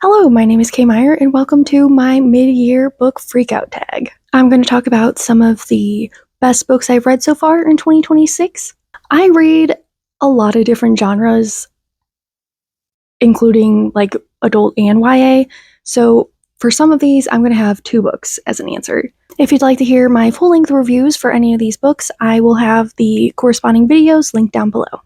Hello, my name is Kay Meyer, and welcome to my mid-year book Freakout tag. I'm going to talk about some of the best books I've read so far in 2026. I read a lot of different genres, including like adult and YA, so for some of these, I'm going to have 2 books as an answer. If you'd like to hear my full-length reviews for any of these books, I will have the corresponding videos linked down below.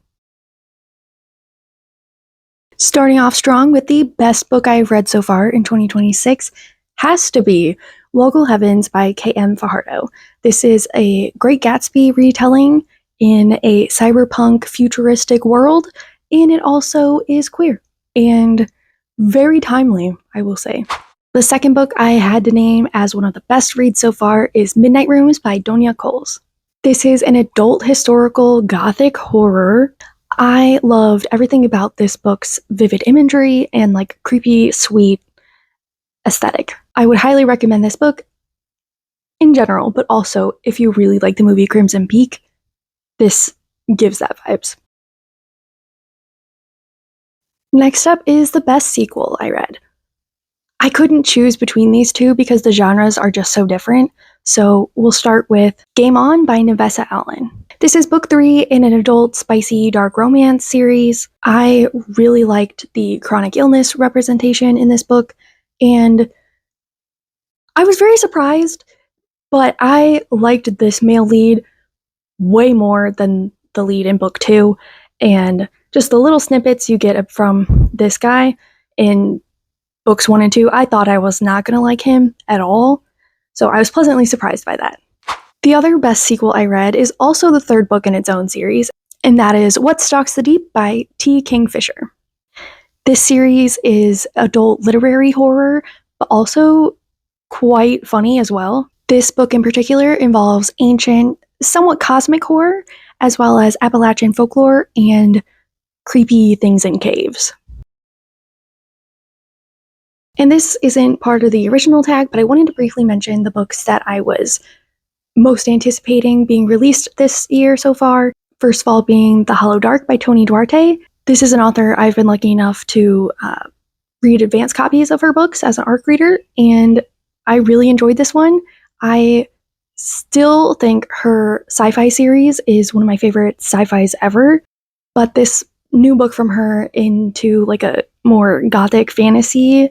Starting off strong with the best book I've read so far in 2026 has to be Local Heavens by K.M. Fajardo. This is a Great Gatsby retelling in a cyberpunk futuristic world, and it also is queer and very timely, I will say. The second book I had to name as one of the best reads so far is Midnight Rooms by Donyae. This is an adult historical gothic horror. I loved everything about this book's vivid imagery and like creepy, sweet aesthetic. I would highly recommend this book in general, but also if you really like the movie Crimson Peak, this gives that vibes. Next up is the best sequel I read. I couldn't choose between these two because the genres are just so different, so we'll start with Game On by Navessa Allen. This is book 3 in an adult, spicy, dark romance series. I really liked the chronic illness representation in this book, and I was very surprised, but I liked this male lead way more than the lead in book 2, and just the little snippets you get from this guy in books 1 and 2, I thought I was not going to like him at all, so I was pleasantly surprised by that. The other best sequel I read is also the 3rd book in its own series, and that is What Stalks the Deep by T. Kingfisher. This series is adult literary horror, but also quite funny as well. This book in particular involves ancient, somewhat cosmic horror, as well as Appalachian folklore and creepy things in caves. And this isn't part of the original tag, but I wanted to briefly mention the books that I was most anticipating being released this year so far. First of all being The Hollow Dark by Toni Duarte. This is an author I've been lucky enough to read advanced copies of her books as an ARC reader, and I really enjoyed this one. I still think her sci-fi series is one of my favorite sci-fis ever, but this new book from her into like a more gothic fantasy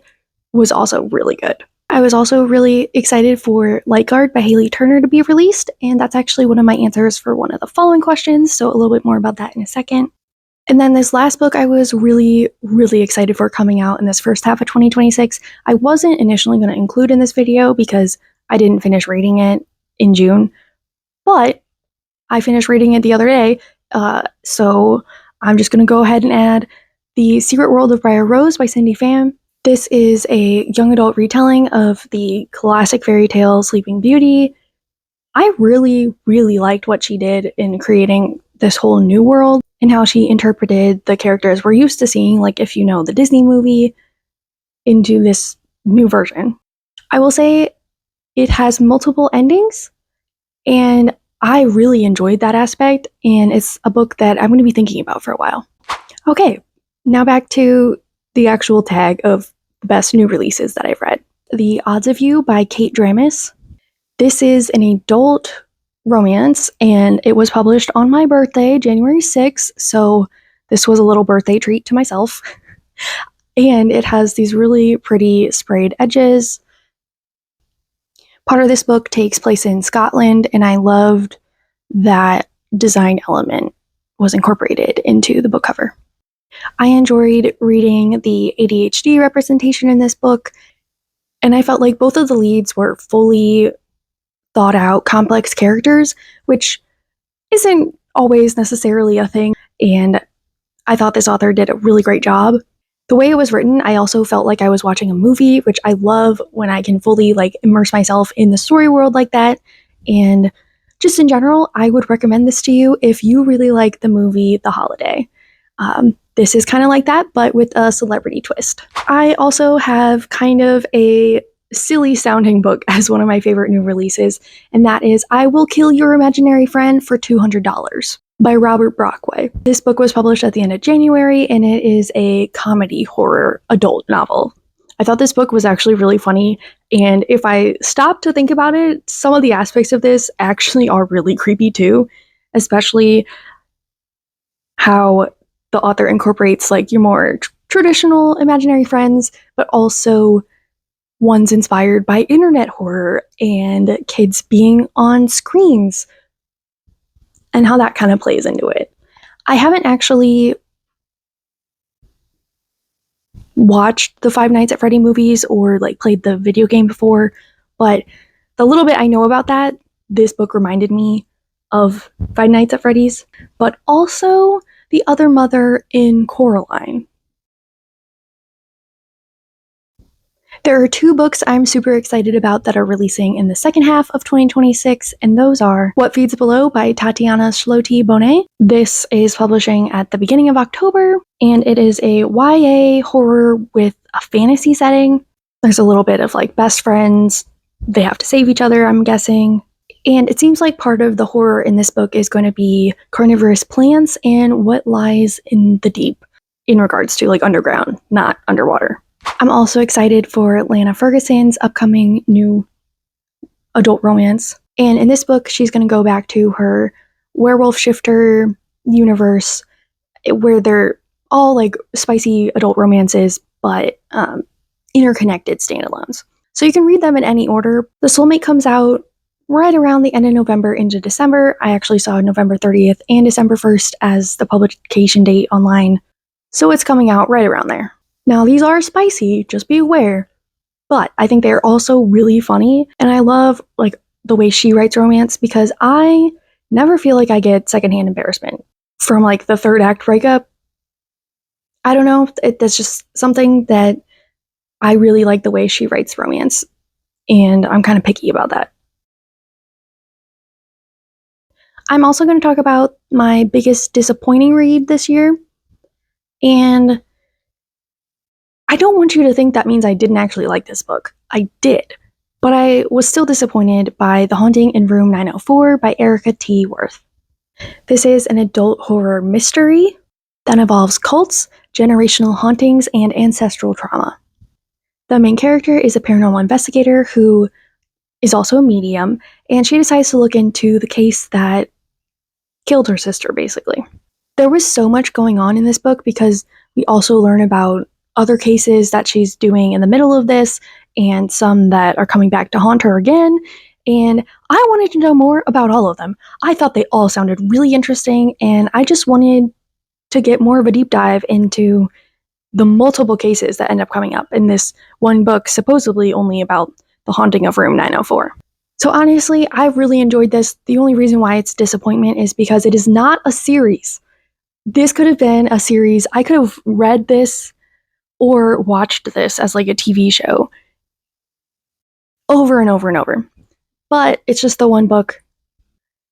was also really good. I was also really excited for Lightguard by Haley Turner to be released, and that's actually one of my answers for one of the following questions, so a little bit more about that in a second. And then this last book I was really excited for coming out in this first half of 2026. I wasn't initially going to include in this video because I didn't finish reading it in June, but I finished reading it the other day, so I'm just going to go ahead and add The Secret World of Briar Rose by Cindy Pham. This is a young adult retelling of the classic fairy tale Sleeping Beauty. I really liked what she did in creating this whole new world and how she interpreted the characters we're used to seeing, like if you know the Disney movie, into this new version. I will say it has multiple endings, and I really enjoyed that aspect, and it's a book that I'm going to be thinking about for a while. Okay, now back to the actual tag of the best new releases that I've read. The Odds of You by Kate Dramis. This is an adult romance, and it was published on my birthday, January 6th, so this was a little birthday treat to myself. And it has these really pretty sprayed edges. Part of this book takes place in Scotland, and I loved that design element was incorporated into the book cover. I enjoyed reading the ADHD representation in this book, and I felt like both of the leads were fully thought out, complex characters, which isn't always necessarily a thing, and I thought this author did a really great job. The way it was written, I also felt like I was watching a movie, which I love when I can fully like immerse myself in the story world like that, and just in general, I would recommend this to you if you really like the movie The Holiday. This is kind of like that, but with a celebrity twist. I also have kind of a silly sounding book as one of my favorite new releases, and that is I Will Kill Your Imaginary Friend for $200 by Robert Brockway. This book was published at the end of January, and it is a comedy horror adult novel. I thought this book was actually really funny, and if I stop to think about it, some of the aspects of this actually are really creepy too, especially how the author incorporates like your more traditional imaginary friends, but also ones inspired by internet horror and kids being on screens and how that kind of plays into it. I haven't actually watched the Five Nights at Freddy movies or like played the video game before, but the little bit I know about that, this book reminded me of Five Nights at Freddy's, but also the other mother in Coraline. There are two books I'm super excited about that are releasing in the second half of 2026, and those are What Feeds Below by Tatiana Schlote-Bonne. This is publishing at the beginning of October, and it is a YA horror with a fantasy setting. There's a little bit of like best friends, they have to save each other, I'm guessing. And it seems like part of the horror in this book is going to be carnivorous plants and what lies in the deep in regards to like underground, not underwater. I'm also excited for Lana Ferguson's upcoming new adult romance. And in this book, she's going to go back to her werewolf shifter universe where they're all like spicy adult romances, but interconnected standalones. So you can read them in any order. The Soulmate comes out right around the end of November into December. I actually saw November 30th and December 1st as the publication date online. So it's coming out right around there. Now, these are spicy, just be aware, but I think they're also really funny, and I love like the way she writes romance because I never feel like I get secondhand embarrassment from like the third act breakup. I don't know, that's just something that I really like the way she writes romance, and I'm kind of picky about that. I'm also going to talk about my biggest disappointing read this year, and I don't want you to think that means I didn't actually like this book. I did. But I was still disappointed by The Haunting in Room 904 by Erika T. Wurth. This is an adult horror mystery that involves cults, generational hauntings, and ancestral trauma. The main character is a paranormal investigator who is also a medium, and she decides to look into the case that killed her sister, basically. There was so much going on in this book because we also learn about other cases that she's doing in the middle of this, and some that are coming back to haunt her again, and I wanted to know more about all of them. I thought they all sounded really interesting, and I just wanted to get more of a deep dive into the multiple cases that end up coming up in this one book, supposedly only about the haunting of Room 904. So honestly, I really enjoyed this. The only reason why it's disappointment is because it is not a series. This could have been a series. I could have read this or watched this as like a TV show over and over and over. But it's just the one book.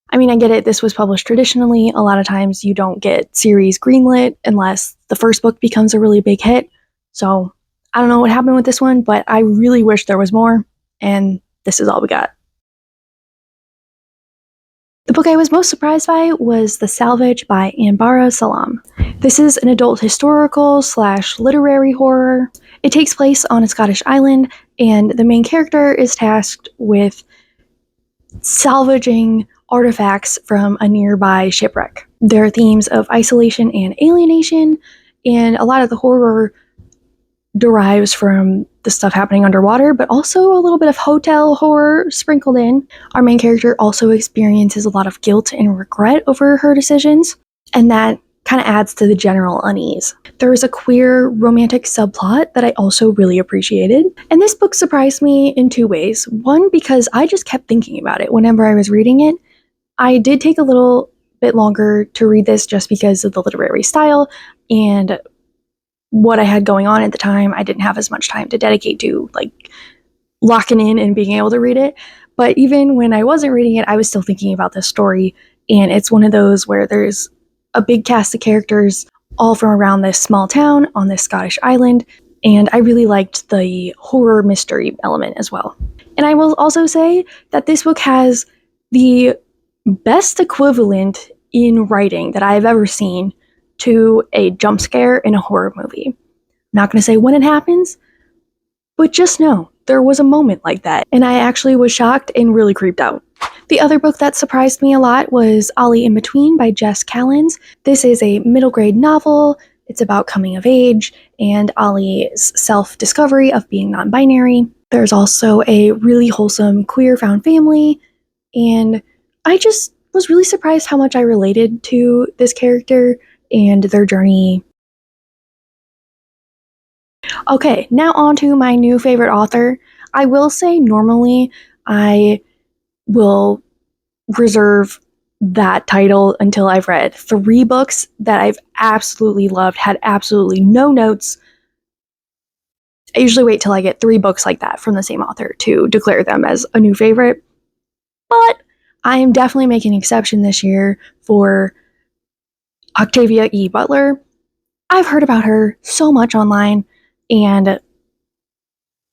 I mean, I get it, this was published traditionally. A lot of times you don't get series greenlit unless the first book becomes a really big hit. So I don't know what happened with this one, but I really wish there was more, and this is all we got. The book I was most surprised by was The Salvage by Anbara Salam. This is an adult historical / literary horror. It takes place on a Scottish island, and the main character is tasked with salvaging artifacts from a nearby shipwreck. There are themes of isolation and alienation, and a lot of the horror derives from the stuff happening underwater, but also a little bit of hotel horror sprinkled in. Our main character also experiences a lot of guilt and regret over her decisions, and that kind of adds to the general unease. There is a queer romantic subplot that I also really appreciated, and this book surprised me in two ways. One, because I just kept thinking about it whenever I was reading it. I did take a little bit longer to read this just because of the literary style and what I had going on at the time. I didn't have as much time to dedicate to like locking in and being able to read it. But even when I wasn't reading it, I was still thinking about this story. And it's one of those where there's a big cast of characters all from around this small town on this Scottish island. And I really liked the horror mystery element as well. And I will also say that this book has the best equivalent in writing that I've ever seen to a jump scare in a horror movie. I'm not going to say when it happens, But just know, there was a moment like that, and I actually was shocked and really creeped out. The other book that surprised me a lot was Ollie in Between by Jess Callans. This is a middle grade novel. It's about coming of age and Ollie's self-discovery of being non-binary. There's also a really wholesome queer found family, and I just was really surprised how much I related to this character and their journey. Okay, now on to my new favorite author. I will say normally I will reserve that title until I've read 3 books that I've absolutely loved, had absolutely no notes. I usually wait till I get 3 books like that from the same author to declare them as a new favorite. But I am definitely making an exception this year for Octavia E. Butler. I've heard about her so much online, and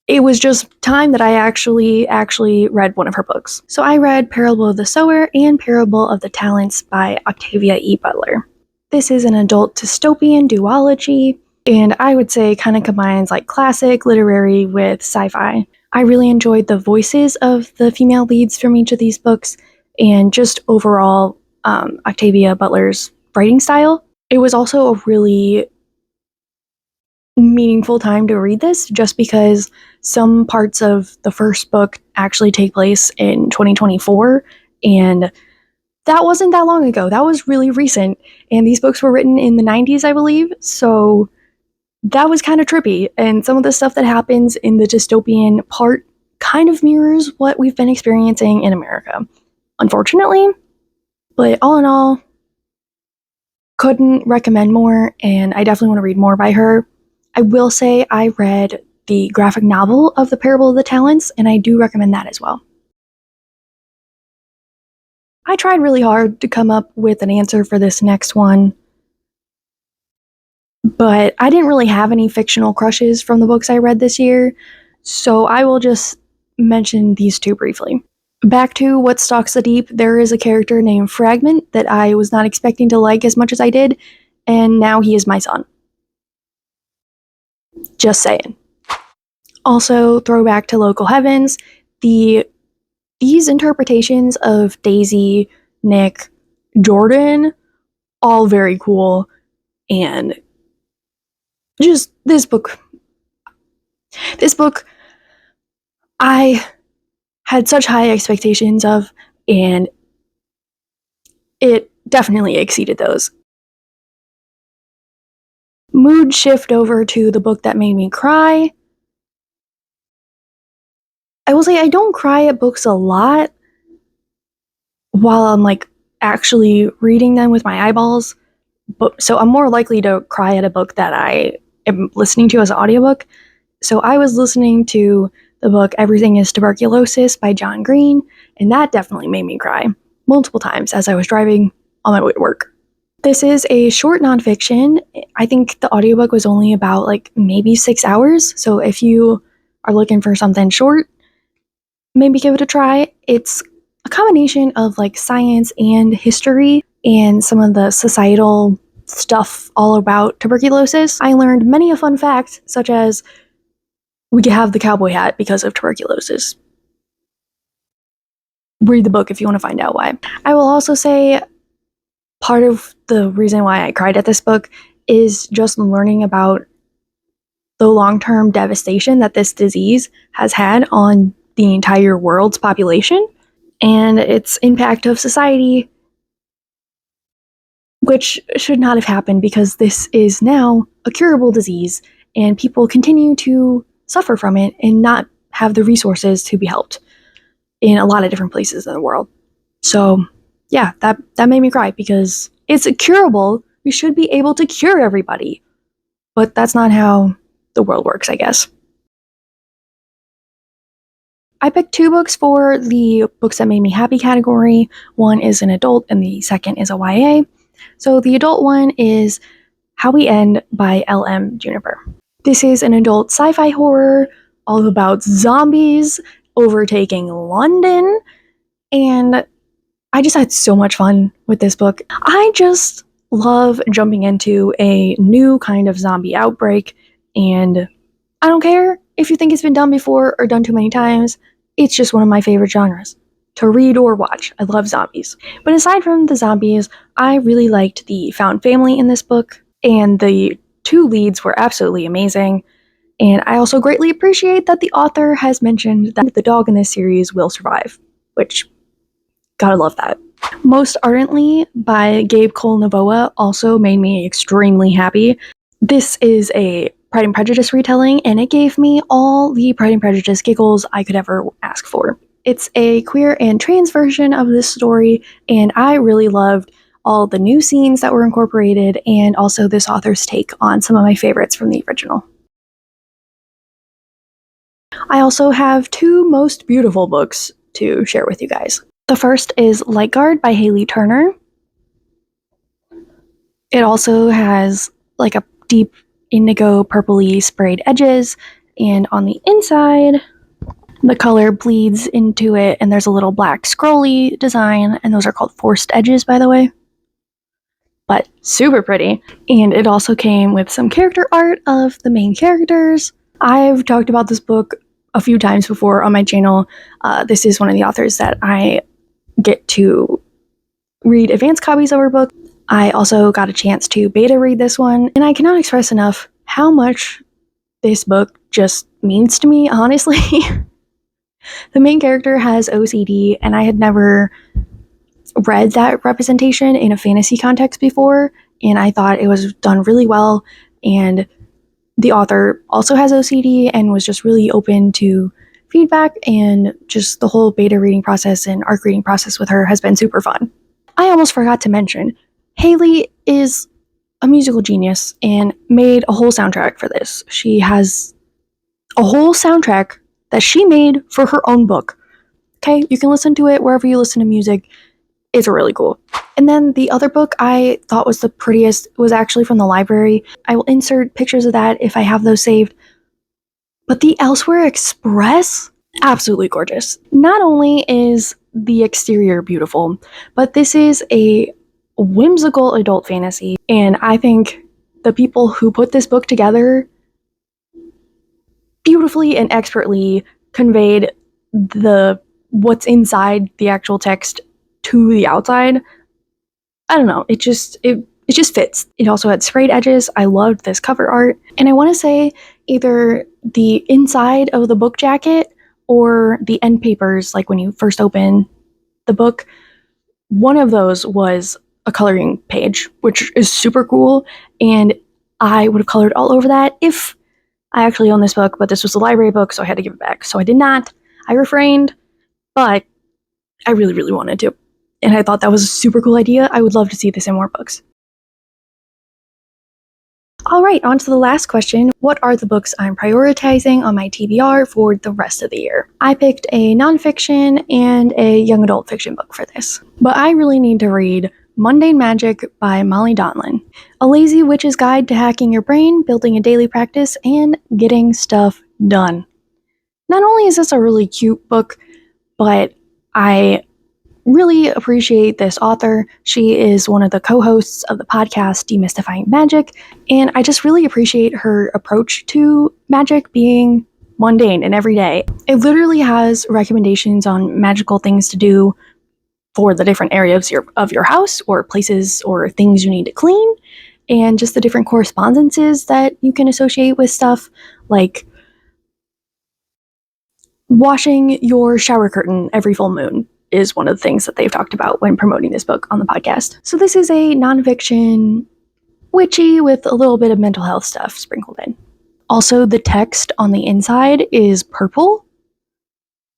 it was just time that I actually read one of her books. So I read Parable of the Sower and Parable of the Talents by Octavia E. Butler. This is an adult dystopian duology, and I would say kind of combines like classic literary with sci-fi. I really enjoyed the voices of the female leads from each of these books, and just overall Octavia Butler's writing style. It was also a really meaningful time to read this, just because some parts of the first book actually take place in 2024, and that wasn't that long ago. That was really recent, and these books were written in the 90s, I believe, so that was kind of trippy, and some of the stuff that happens in the dystopian part kind of mirrors what we've been experiencing in America, unfortunately. But all in all, couldn't recommend more, and I definitely want to read more by her. I will say I read the graphic novel of The Parable of the Talents, and I do recommend that as well. I tried really hard to come up with an answer for this next one, but I didn't really have any fictional crushes from the books I read this year, so I will just mention these 2 briefly. Back to What Stalks the Deep, there is a character named Fragment that I was not expecting to like as much as I did, and now he is my son. Just saying. Also, throwback to Local Heavens, these interpretations of Daisy, Nick, Jordan, all very cool, and just this book, I had such high expectations of, and it definitely exceeded those. Mood shift over to the book that made me cry. I will say I don't cry at books a lot while I'm like actually reading them with my eyeballs, but so I'm more likely to cry at a book that I am listening to as an audiobook. So I was listening to the book Everything is Tuberculosis by John Green, and that definitely made me cry multiple times as I was driving on my way to work. This is a short nonfiction. I think the audiobook was only about like maybe 6 hours, so if you are looking for something short, maybe give it a try. It's a combination of like science and history and some of the societal stuff all about tuberculosis. I learned many a fun fact, such as we have the cowboy hat because of tuberculosis. Read the book if you want to find out why. I will also say part of the reason why I cried at this book is just learning about the long-term devastation that this disease has had on the entire world's population and its impact of society, which should not have happened because this is now a curable disease and people continue to suffer from it and not have the resources to be helped in a lot of different places in the world. So yeah, that made me cry because it's curable. We should be able to cure everybody, but that's not how the world works, I guess. I picked 2 books for the books that made me happy category. One is an adult and the second is a YA. So the adult one is How We End by L.M. Juniper. This is an adult sci-fi horror all about zombies overtaking London, and I just had so much fun with this book. I just love jumping into a new kind of zombie outbreak, and I don't care if you think it's been done before or done too many times, it's just one of my favorite genres to read or watch. I love zombies. But aside from the zombies, I really liked the found family in this book, and the two leads were absolutely amazing. And I also greatly appreciate that the author has mentioned that the dog in this series will survive, which, gotta love that. Most Ardently by Gabe Cole Novoa also made me extremely happy. This is a Pride and Prejudice retelling, and it gave me all the Pride and Prejudice giggles I could ever ask for. It's a queer and trans version of this story, and I really loved all the new scenes that were incorporated, and also this author's take on some of my favorites from the original. I also have two most beautiful books to share with you guys. The first is Lightguard by Haley Turner. It also has like a deep indigo purpley sprayed edges, and on the inside the color bleeds into it, and there's a little black scrolly design, and those are called forced edges, by the way. But super pretty. And it also came with some character art of the main characters. I've talked about this book a few times before on my channel. This is one of the authors that I get to read advanced copies of her book. I also got a chance to beta read this one, and I cannot express enough how much this book just means to me, honestly. The main character has OCD, and I had never read that representation in a fantasy context before, and I thought it was done really well. And the author also has OCD and was just really open to feedback, and just the whole beta reading process and ARC reading process with her has been super fun. I almost forgot to mention, Haley is a musical genius and made a whole soundtrack for this. She has a whole soundtrack that she made for her own book. Okay, you can listen to it wherever you listen to music. It's really cool. And then the other book I thought was the prettiest was actually from the library. I will insert pictures of that if I have those saved. But the Elsewhere Express, absolutely gorgeous. Not only is the exterior beautiful, but this is a whimsical adult fantasy, and I think the people who put this book together beautifully and expertly conveyed what's inside the actual text to the outside. I don't know, it just fits. It also had sprayed edges. I loved this cover art, and I want to say either the inside of the book jacket or the end papers, like when you first open the book, one of those was a coloring page, which is super cool, and I would have colored all over that if I actually own this book, but this was a library book, so I had to give it back. So I did not. I refrained, but I really, really wanted to. And I thought that was a super cool idea. I would love to see this in more books. Alright, on to the last question. What are the books I'm prioritizing on my TBR for the rest of the year? I picked a nonfiction and a young adult fiction book for this. But I really need to read Mundane Magic by Molly Donlin. A lazy witch's guide to hacking your brain, building a daily practice, and getting stuff done. Not only is this a really cute book, but I really appreciate this author. She is one of the co-hosts of the podcast Demystifying Magic, and I just really appreciate her approach to magic being mundane and everyday. It literally has recommendations on magical things to do for the different areas of your house, or places or things you need to clean, and just the different correspondences that you can associate with stuff, like washing your shower curtain every full moon is one of the things that they've talked about when promoting this book on the podcast. So this is a nonfiction witchy with a little bit of mental health stuff sprinkled in. Also, the text on the inside is purple,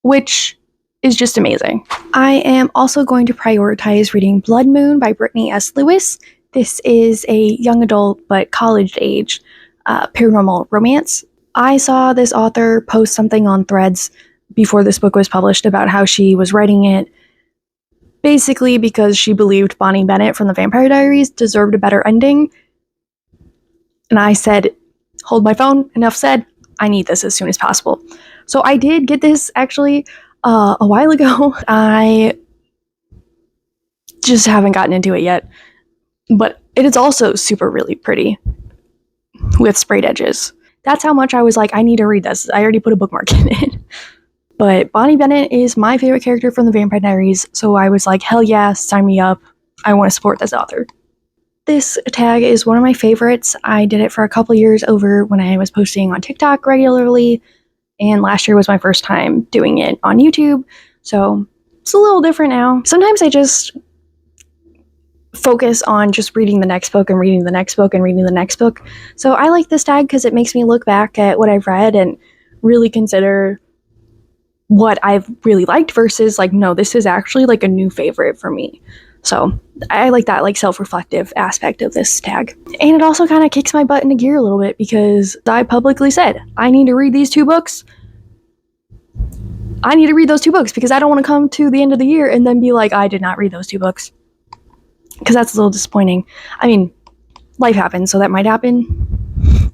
which is just amazing. I am also going to prioritize reading Blood Moon by Brittany S. Lewis. This is a young adult but college age paranormal romance. I saw this author post something on Threads before this book was published about how she was writing it basically because she believed Bonnie Bennett from the Vampire Diaries deserved a better ending. And I said, hold my phone, enough said, I need this as soon as possible. So I did get this actually a while ago. I just haven't gotten into it yet. But it is also super really pretty with sprayed edges. That's how much I was like, I need to read this. I already put a bookmark in it. But Bonnie Bennett is my favorite character from the Vampire Diaries, so I was like, hell yeah, sign me up. I want to support this author. This tag is one of my favorites. I did it for a couple years over when I was posting on TikTok regularly, and last year was my first time doing it on YouTube, so it's a little different now. Sometimes I just focus on just reading the next book and reading the next book and reading the next book. So I like this tag because it makes me look back at what I've read and really consider what I've really liked versus like, no, this is actually like a new favorite for me. So I like that like self-reflective aspect of this tag. And it also kind of kicks my butt into gear a little bit because I publicly said, I need to read these 2 books. I need to read those 2 books because I don't want to come to the end of the year and then be like, I did not read those 2 books. Because that's a little disappointing. I mean, life happens, so that might happen.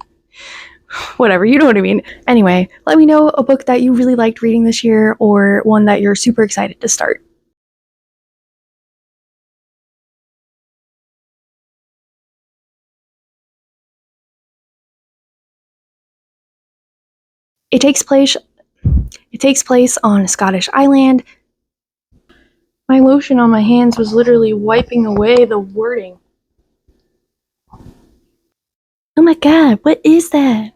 Whatever, you know what I mean. Anyway, let me know a book that you really liked reading this year or one that you're super excited to start. It takes place on a Scottish island. My lotion on my hands was literally wiping away the wording. Oh my god, what is that?